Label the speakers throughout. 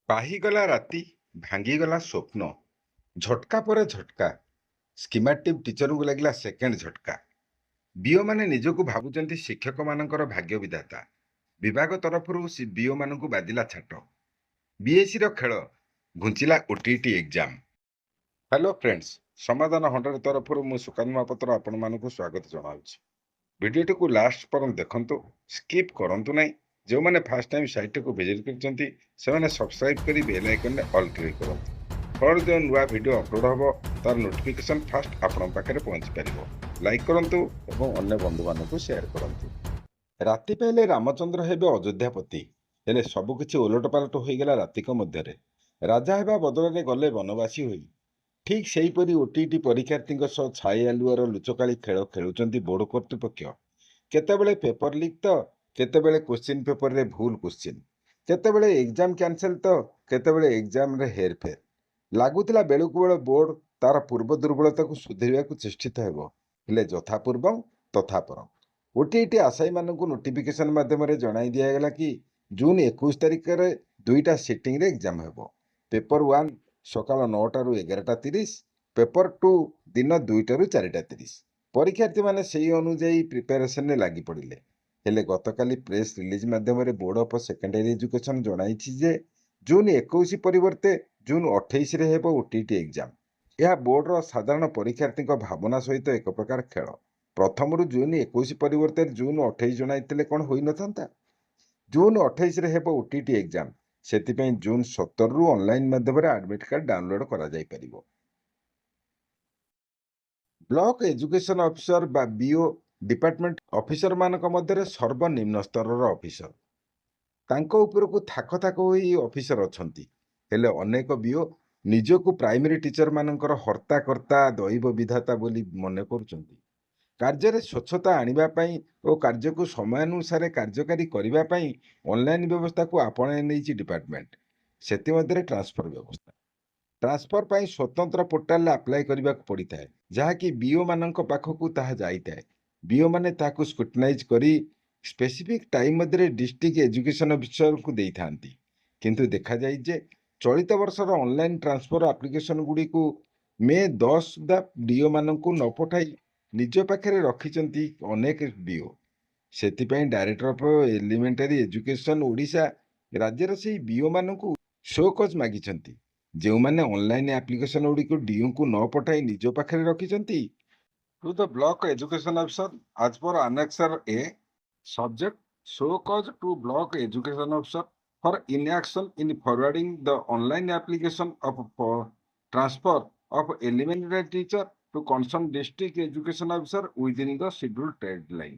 Speaker 1: ପାହିଗଲା ରାତି, ଭାଙ୍ଗିଗଲା ସ୍ୱପ୍ନ। ଝଟକା ପରେ ଝଟକା। ସ୍କିମାଟିଭ ଟିଚରଙ୍କୁ ଲାଗିଲା ସେକେଣ୍ଡ ଝଟକା। ବିଓମାନେ ନିଜକୁ ଭାବୁଛନ୍ତି ଶିକ୍ଷକମାନଙ୍କର ଭାଗ୍ୟ ବିଧାତା। ବିଭାଗ ତରଫରୁ ବିଓମାନଙ୍କୁ ବାଜିଲା ଛାଟ। ବିଏସିର ଖେଳ ଘୁଞ୍ଚିଲା ଓଟିଇଟି ଏକ୍ଜାମ। ହ୍ୟାଲୋ ଫ୍ରେଣ୍ଡସ୍, ସମାଧାନ 100 ତରଫରୁ ମୁଁ ସୁକାନ୍ତ ମହାପାତ୍ର ଆପଣମାନଙ୍କୁ ସ୍ୱାଗତ ଜଣାଉଛି। ଭିଡ଼ିଓଟିକୁ ଲାଷ୍ଟ ପର୍ଯ୍ୟନ୍ତ ଦେଖନ୍ତୁ, ସ୍କିପ୍ କରନ୍ତୁ ନାହିଁ। ଯେଉଁମାନେ ଫାର୍ଷ୍ଟ ଟାଇମ୍ ସାଇଟ୍ଟିକୁ ଭିଜିଟ୍ କରିଛନ୍ତି ସେମାନେ ସବସ୍କ୍ରାଇବ୍ କରି ବେଲ୍ ଆଇକନ୍ରେ ଅଲ୍ କ୍ଲିକ୍ କରନ୍ତୁ। ଫଳରେ ଯେଉଁ ନୂଆ ଭିଡ଼ିଓ ଅପଲୋଡ଼ ହେବ ତାର ନୋଟିଫିକେସନ୍ ଫାଷ୍ଟ ଆପଣଙ୍କ ପାଖରେ ପହଞ୍ଚିପାରିବ। ଲାଇକ୍ କରନ୍ତୁ ଏବଂ ଅନ୍ୟ ବନ୍ଧୁମାନଙ୍କୁ ସେୟାର କରନ୍ତୁ। ରାତି ପାଇଲେ ରାମଚନ୍ଦ୍ର ହେବେ ଅଯୋଧ୍ୟାପତି, ହେଲେ ସବୁକିଛି ଓଲଟପାଲଟ ହୋଇଗଲା ରାତିକ ମଧ୍ୟରେ। ରାଜା ହେବା ବଦଳରେ ଗଲେ ବନବାସୀ ହୋଇ। ଠିକ୍ ସେହିପରି ଓଟିଇଟି ପରୀକ୍ଷାର୍ଥୀଙ୍କ ସହ ଛାଇ ଆଲୁଅର ଲୁଚକାଳି ଖେଳ ଖେଳୁଛନ୍ତି ବୋର୍ଡ କର୍ତ୍ତୃପକ୍ଷ। କେତେବେଳେ ପେପର ଲିକ୍ ତ, କେତେବେଳେ କୋଶ୍ଚିନ୍ ପେପରରେ ଭୁଲ କୋଶ୍ଚିନ୍, କେତେବେଳେ ଏକ୍ଜାମ କ୍ୟାନସେଲ ତ, କେତେବେଳେ ଏକ୍ଜାମରେ ହେରଫେର। ଲାଗୁଥିଲା ବେଳକୁ ବେଳ ବୋର୍ଡ ତାର ପୂର୍ବ ଦୁର୍ବଳତାକୁ ସୁଧାରିବାକୁ ଚେଷ୍ଟିତ ହେବ, ହେଲେ ଯଥାପୂର୍ବଂ ତଥାପରଂ। ଓଟିଇଟି ଆଶାୟୀମାନଙ୍କୁ ନୋଟିଫିକେସନ ମାଧ୍ୟମରେ ଜଣାଇ ଦିଆଗଲା କି ଜୁନ୍ 21 ତାରିଖରେ 2ଟା ସିଟିଂରେ ଏକ୍ଜାମ ହେବ। ପେପର 1 ସକାଳ 9ଟାରୁ 11ଟା 30, ପେପର 2 ଦିନ 2ଟାରୁ 4ଟା 30। ପରୀକ୍ଷାର୍ଥୀମାନେ ସେହି ଅନୁଯାୟୀ ପ୍ରିପାରେସନରେ ଲାଗି ପଡ଼ିଲେ। ହେଲେ ଗତକାଲି ପ୍ରେସ୍ ରିଲିଜ ମାଧ୍ୟମରେ ବୋର୍ଡ ଅଫ୍ ସେକେଣ୍ଡାରୀ ଏଜୁକେସନ ଜଣାଇଛି ଯେ ଜୁନ୍ 21 ପରିବର୍ତ୍ତେ ଜୁନ୍ 28ରେ ହେବ ଓଟିଇଟି ଏକ୍ଜାମ। ଏହା ବୋର୍ଡର ସାଧାରଣ ପରୀକ୍ଷାର୍ଥୀଙ୍କ ଭାବନା ସହିତ ଏକ ପ୍ରକାର ଖେଳ। ପ୍ରଥମରୁ ଜୁନ୍ 21 ପରିବର୍ତ୍ତେ ଜୁନ୍ 28 ଜଣାଇଥିଲେ କ'ଣ ହୋଇନଥାନ୍ତା? ଜୁନ୍ 28ରେ ହେବ ଓଟିଇଟି ଏକ୍ଜାମ, ସେଥିପାଇଁ ଜୁନ୍ 17ରୁ ଅନଲାଇନ୍ ମାଧ୍ୟମରେ ଆଡମିଟ୍ କାର୍ଡ ଡାଉନଲୋଡ କରାଯାଇପାରିବ। ବ୍ଲକ ଏଜୁକେସନ ଅଫିସର ବା ବିଓ ଡିପାର୍ଟମେଣ୍ଟ ଅଫିସରମାନଙ୍କ ମଧ୍ୟରେ ସର୍ବନିମ୍ନ ସ୍ତରର ଅଫିସର। ତାଙ୍କ ଉପରକୁ ଥାକ ଥାକ ହୋଇ ଅଫିସର ଅଛନ୍ତି। ହେଲେ ଅନେକ ବିଓ ନିଜକୁ ପ୍ରାଇମେରୀ ଟିଚରମାନଙ୍କର ହର୍ତ୍ତାକର୍ତ୍ତା ଦୈବ ବିଧାତା ବୋଲି ମନେ କରୁଛନ୍ତି। କାର୍ଯ୍ୟରେ ସ୍ୱଚ୍ଛତା ଆଣିବା ପାଇଁ ଓ କାର୍ଯ୍ୟକୁ ସମୟାନୁସାରେ କାର୍ଯ୍ୟକାରୀ କରିବା ପାଇଁ ଅନଲାଇନ୍ ବ୍ୟବସ୍ଥାକୁ ଆପଣାଇ ନେଇଛି ଡିପାର୍ଟମେଣ୍ଟ। ସେଥିମଧ୍ୟରେ ଟ୍ରାନ୍ସଫର ବ୍ୟବସ୍ଥା। ଟ୍ରାନ୍ସଫର ପାଇଁ ସ୍ୱତନ୍ତ୍ର ପୋର୍ଟାଲରେ ଆପ୍ଲାଏ କରିବାକୁ ପଡ଼ିଥାଏ, ଯାହାକି ବିଓମାନଙ୍କ ପାଖକୁ ତାହା ଯାଇଥାଏ। ବିଓମାନେ ତାହାକୁ ସ୍କ୍ରୁଟିନାଇଜ୍ କରି ସ୍ପେସିଫିକ୍ ଟାଇମ୍ ମଧ୍ୟରେ ଡିଷ୍ଟ୍ରିକ୍ଟ ଏଜୁକେସନ ଅଫିସରଙ୍କୁ ଦେଇଥାନ୍ତି। କିନ୍ତୁ ଦେଖାଯାଇଛି ଯେ ଚଳିତ ବର୍ଷର ଅନଲାଇନ୍ ଟ୍ରାନ୍ସଫର ଆପ୍ଲିକେସନ ଗୁଡ଼ିକୁ ମେ 10 ସୁଦ୍ଧା ବିଓମାନଙ୍କୁ ନ ପଠାଇ ନିଜ ପାଖରେ ରଖିଛନ୍ତି ଅନେକ ବିଓ। ସେଥିପାଇଁ director of elementary education Odisha ରାଜ୍ୟର ସେହି ବିଓମାନଙ୍କୁ ଶୋକଜ ମାଗିଛନ୍ତି, ଯେଉଁମାନେ ଅନଲାଇନ୍ ଆପ୍ଲିକେସନ ଗୁଡ଼ିକୁ ଡିଓଙ୍କୁ ନ ପଠାଇ ନିଜ ପାଖରେ ରଖିଛନ୍ତି। To the block education officer as per annexure A, subject show cause to block education officer for inaction in forwarding the online application of transfer of elementary teacher to concerned district education officer within the scheduled deadline.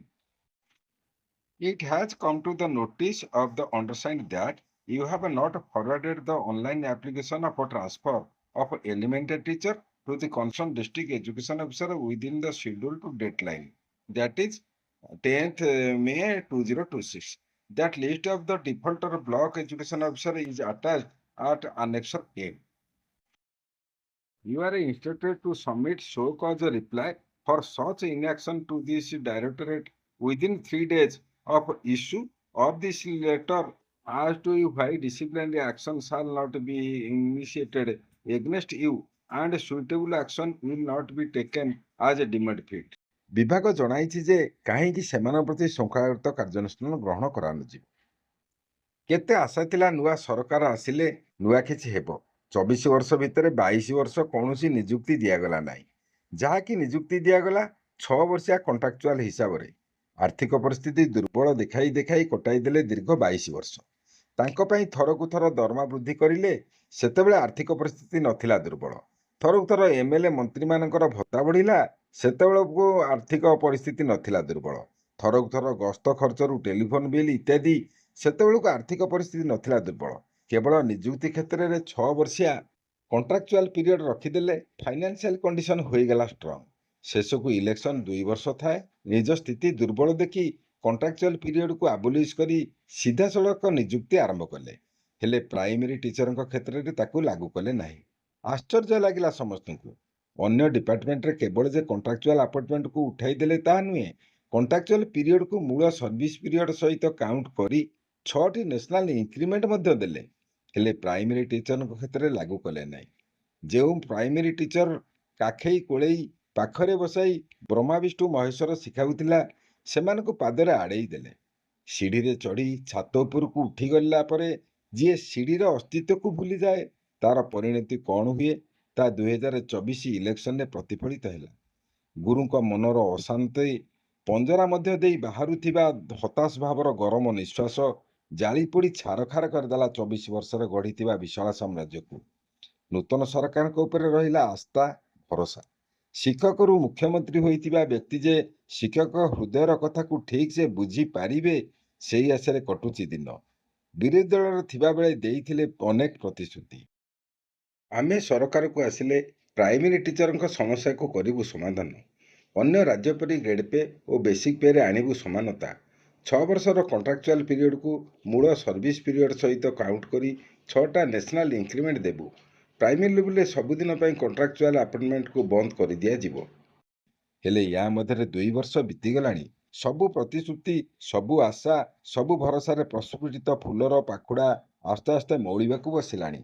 Speaker 1: It has come to the notice of the undersigned that you have not forwarded the online application of a transfer of elementary teacher to the concerned district education officer within the scheduled deadline, that is 10th May 2026. That list of the defaulter block education officer is attached at Annexure A. You are instructed to submit show cause reply for such inaction to this directorate within 3 days of issue of this letter as to why disciplinary action shall not be initiated against you and suitable action will not be taken as deemed fit. ବିଭାଗ ଜଣାଇଛି ଯେ କାହିଁକି ସେମାନଙ୍କ ପ୍ରତି ଶୃଙ୍ଖଳାଗତ କାର୍ଯ୍ୟାନୁଷ୍ଠାନ ଗ୍ରହଣ କରାନଯିବ। କେତେ ଆଶା ଥିଲା ନୂଆ ସରକାର ଆସିଲେ ନୂଆ କିଛି ହେବ। 24 ବର୍ଷ ଭିତରେ 22 ବର୍ଷ କୌଣସି ନିଯୁକ୍ତି ଦିଆଗଲା ନାହିଁ। ଯାହାକି ନିଯୁକ୍ତି ଦିଆଗଲା 6 ବର୍ଷିଆ କଣ୍ଟ୍ରାକ୍ଚୁଆଲ ହିସାବରେ। ଆର୍ଥିକ ପରିସ୍ଥିତି ଦୁର୍ବଳ ଦେଖାଇ ଦେଖାଇ କଟାଇ ଦେଲେ ଦୀର୍ଘ 22 ବର୍ଷ। ତାଙ୍କ ପାଇଁ ଥରକୁ ଥର ଦରମା ବୃଦ୍ଧି କରିଲେ, ସେତେବେଳେ ଆର୍ଥିକ ପରିସ୍ଥିତି ନଥିଲା ଦୁର୍ବଳ। ଥରକୁ ଥର ଏମଏଲଏ ମନ୍ତ୍ରୀମାନଙ୍କର ଭତ୍ତା ବଢ଼ିଲା, ସେତେବେଳକୁ ଆର୍ଥିକ ପରିସ୍ଥିତି ନଥିଲା ଦୁର୍ବଳ। ଥରକୁ ଥର ଗସ୍ତ ଖର୍ଚ୍ଚରୁ ଟେଲିଫୋନ ବିଲ୍ ଇତ୍ୟାଦି, ସେତେବେଳକୁ ଆର୍ଥିକ ପରିସ୍ଥିତି ନଥିଲା ଦୁର୍ବଳ। କେବଳ ନିଯୁକ୍ତି କ୍ଷେତ୍ରରେ 6 ବର୍ଷିଆ କଣ୍ଟ୍ରାକ୍ଚୁଆଲ ପିରିୟଡ଼ ରଖିଦେଲେ ଫାଇନାନ୍ସିଆଲ କଣ୍ଡିସନ ହୋଇଗଲା ଷ୍ଟ୍ରଙ୍ଗ। ଶେଷକୁ ଇଲେକ୍ସନ 2 ବର୍ଷ ଥାଏ। ନିଜ ସ୍ଥିତି ଦୁର୍ବଳ ଦେଖି କଣ୍ଟ୍ରାକ୍ଚୁଆଲ ପିରିୟଡ଼କୁ ଆବୋଲିଶ କରି ସିଧାସଳଖ ନିଯୁକ୍ତି ଆରମ୍ଭ କଲେ, ହେଲେ ପ୍ରାଇମେରୀ ଟିଚରଙ୍କ କ୍ଷେତ୍ରରେ ତାକୁ ଲାଗୁ କଲେ ନାହିଁ। ଆଶ୍ଚର୍ଯ୍ୟ ଲାଗିଲା ସମସ୍ତଙ୍କୁ। ଅନ୍ୟ ଡିପାର୍ଟମେଣ୍ଟରେ କେବଳ ଯେ କଣ୍ଟ୍ରାକ୍ଚୁଆଲ ଆପଏଣ୍ଟମେଣ୍ଟକୁ ଉଠାଇ ଦେଲେ ତାହା ନୁହେଁ, କଣ୍ଟ୍ରାକ୍ଚୁଆଲ ପିରିୟଡ଼କୁ ମୂଳ ସର୍ଭିସ ପିରିୟଡ଼ ସହିତ କାଉଣ୍ଟ କରି 6ଟି ନ୍ୟାସନାଲ ଇନକ୍ରିମେଣ୍ଟ ମଧ୍ୟ ଦେଲେ। ହେଲେ ପ୍ରାଇମେରୀ ଟିଚରଙ୍କ କ୍ଷେତ୍ରରେ ଲାଗୁ କଲେ ନାହିଁ। ଯେଉଁ ପ୍ରାଇମେରୀ ଟିଚର କାଖେଇ କୋଳେଇ ପାଖରେ ବସାଇ ବ୍ରହ୍ମା ବିଷ୍ଣୁ ମହେଶ୍ୱର ଶିଖାଉଥିଲା, ସେମାନଙ୍କୁ ପାଦରେ ଆଡ଼େଇ ଦେଲେ। ସିଢ଼ିରେ ଚଢ଼ି ଛାତ ଉପରକୁ ଉଠିଗଲା ପରେ ଯିଏ ସିଢ଼ିର ଅସ୍ତିତ୍ୱକୁ ଭୁଲିଯାଏ, ତାର ପରିଣତି କ'ଣ ହୁଏ, ତା 2024 ଇଲେକ୍ସନରେ ପ୍ରତିଫଳିତ ହେଲା। ଗୁରୁଙ୍କ ମନର ଅଶାନ୍ତି ପଞ୍ଜରା ମଧ୍ୟ ଦେଇ ବାହାରୁଥିବା ହତାଶ ଭାବର ଗରମ ନିଶ୍ୱାସ ଜାଳି ପୋଡ଼ି ଛାରଖାର କରିଦେଲା 24 ବର୍ଷରେ ଗଢ଼ିଥିବା ବିଶାଳ ସାମ୍ରାଜ୍ୟକୁ। ନୂତନ ସରକାରଙ୍କ ଉପରେ ରହିଲା ଆସ୍ଥା, ଭରସା। ଶିକ୍ଷକରୁ ମୁଖ୍ୟମନ୍ତ୍ରୀ ହୋଇଥିବା ବ୍ୟକ୍ତି ଯେ ଶିକ୍ଷକ ହୃଦୟର କଥାକୁ ଠିକ୍ ସେ ବୁଝିପାରିବେ, ସେଇ ଆଶାରେ କଟୁଛି ଦିନ। ବିରୋଧୀ ଦଳରେ ଥିବାବେଳେ ଦେଇଥିଲେ ଅନେକ ପ୍ରତିଶ୍ରୁତି। ଆମେ ସରକାରକୁ ଆସିଲେ ପ୍ରାଇମେରୀ ଟିଚରଙ୍କ ସମସ୍ୟାକୁ କରିବୁ ସମାଧାନ। ଅନ୍ୟ ରାଜ୍ୟ ପରି ଗ୍ରେଡ୍ ପେ ଓ ବେସିକ୍ ପେରେ ଆଣିବୁ ସମାନତା। 6 ବର୍ଷର କଣ୍ଟ୍ରାକ୍ଚୁଆଲ ପିରିୟଡ଼କୁ ମୂଳ ସର୍ଭିସ୍ ପିରିୟଡ଼ ସହିତ କାଉଣ୍ଟ କରି 6ଟା ନ୍ୟାସନାଲ ଇନକ୍ରିମେଣ୍ଟ ଦେବୁ। ପ୍ରାଇମେରୀ ଲେବୁଲରେ ସବୁଦିନ ପାଇଁ କଣ୍ଟ୍ରାକ୍ଚୁଆଲ ଆପଏଣ୍ଟମେଣ୍ଟକୁ ବନ୍ଦ କରିଦିଆଯିବ। ହେଲେ ୟା ମଧ୍ୟରେ 2 ବର୍ଷ ବିତିଗଲାଣି। ସବୁ ପ୍ରତିଶ୍ରୁତି, ସବୁ ଆଶା, ସବୁ ଭରସାରେ ପ୍ରସ୍ଫୁଟିତ ଫୁଲର ପାଖୁଡ଼ା ଆସ୍ତେ ଆସ୍ତେ ମଉଳିବାକୁ ବସିଲାଣି।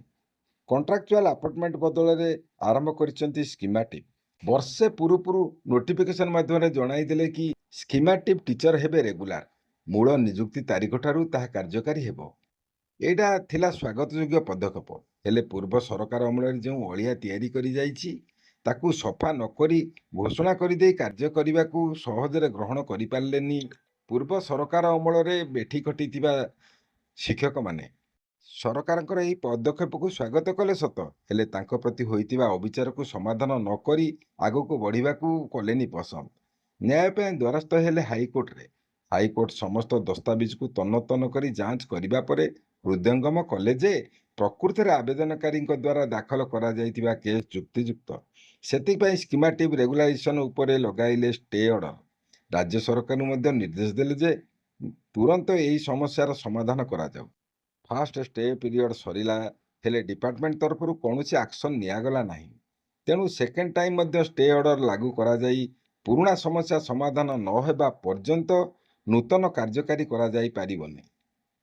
Speaker 1: କଣ୍ଟ୍ରାକ୍ଚୁଆଲ ଆପଏଣ୍ଟମେଣ୍ଟ ବଦଳରେ ଆରମ୍ଭ କରିଛନ୍ତି ସ୍କିମାଟିକ୍। ବର୍ଷେ ପୂର୍ବରୁ ନୋଟିଫିକେସନ ମାଧ୍ୟମରେ ଜଣାଇଦେଲେ କି ସ୍କିମାଟିକ୍ ଟିଚର ହେବେ ରେଗୁଲାର। ମୂଳ ନିଯୁକ୍ତି ତାରିଖଠାରୁ ତାହା କାର୍ଯ୍ୟକାରୀ ହେବ। ଏଇଟା ଥିଲା ସ୍ୱାଗତଯୋଗ୍ୟ ପଦକ୍ଷେପ। ହେଲେ ପୂର୍ବ ସରକାର ଅମଳରେ ଯେଉଁ ଅଳିଆ ତିଆରି କରିଯାଇଛି, ତାକୁ ସଫା ନ କରି ଘୋଷଣା କରିଦେଇ କାର୍ଯ୍ୟ କରିବାକୁ ସହଜରେ ଗ୍ରହଣ କରିପାରିଲେନି ପୂର୍ବ ସରକାର ଅମଳରେ ବେଠି ଖଟିଥିବା ଶିକ୍ଷକମାନେ। ସରକାରଙ୍କର ଏହି ପଦକ୍ଷେପକୁ ସ୍ୱାଗତ କଲେ ସତ, ହେଲେ ତାଙ୍କ ପ୍ରତି ହୋଇଥିବା ଅବିଚାରକୁ ସମାଧାନ ନ କରି ଆଗକୁ ବଢ଼ିବାକୁ କଲେନି ପସନ୍ଦ। ନ୍ୟାୟ ପାଇଁ ଦ୍ୱାରସ୍ଥ ହେଲେ ହାଇକୋର୍ଟରେ। ହାଇକୋର୍ଟ ସମସ୍ତ ଦସ୍ତାବିଜକୁ ତନ୍ନ ତନ୍ନ କରି ଯାଞ୍ଚ କରିବା ପରେ ହୃଦୟଙ୍ଗମ କଲେ ଯେ ପ୍ରକୃତରେ ଆବେଦନକାରୀଙ୍କ ଦ୍ୱାରା ଦାଖଲ କରାଯାଇଥିବା କେସ୍ ଯୁକ୍ତିଯୁକ୍ତ। ସେଥିପାଇଁ ସ୍କିମାଟିକ୍ ରେଗୁଲାଇଜେସନ ଉପରେ ଲଗାଇଲେ ଷ୍ଟେ ଅର୍ଡର। ରାଜ୍ୟ ସରକାରଙ୍କୁ ମଧ୍ୟ ନିର୍ଦ୍ଦେଶ ଦେଲେ ଯେ ତୁରନ୍ତ ଏହି ସମସ୍ୟାର ସମାଧାନ କରାଯାଉ। ଫାର୍ଷ୍ଟ ଷ୍ଟେ ପିରିୟଡ଼ ସରିଲା, ହେଲେ ଡିପାର୍ଟମେଣ୍ଟ ତରଫରୁ କୌଣସି ଆକ୍ସନ୍ ନିଆଗଲା ନାହିଁ। ତେଣୁ ସେକେଣ୍ଡ ଟାଇମ୍ ମଧ୍ୟ ଷ୍ଟେ ଅର୍ଡର ଲାଗୁ କରାଯାଇ ପୁରୁଣା ସମସ୍ୟା ସମାଧାନ ନ ହେବା ପର୍ଯ୍ୟନ୍ତ ନୂତନ କାର୍ଯ୍ୟକାରୀ କରାଯାଇପାରିବନି।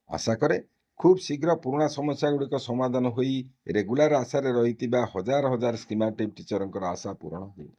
Speaker 1: ଆଶା କରେ ଖୁବ୍ ଶୀଘ୍ର ପୁରୁଣା ସମସ୍ୟାଗୁଡ଼ିକ ସମାଧାନ ହୋଇ ରେଗୁଲାର ଆଶାରେ ରହିଥିବା ହଜାର ହଜାର ସ୍କିମାଟିକ୍ ଟିଚରଙ୍କର ଆଶା ପୂରଣ ହେବ।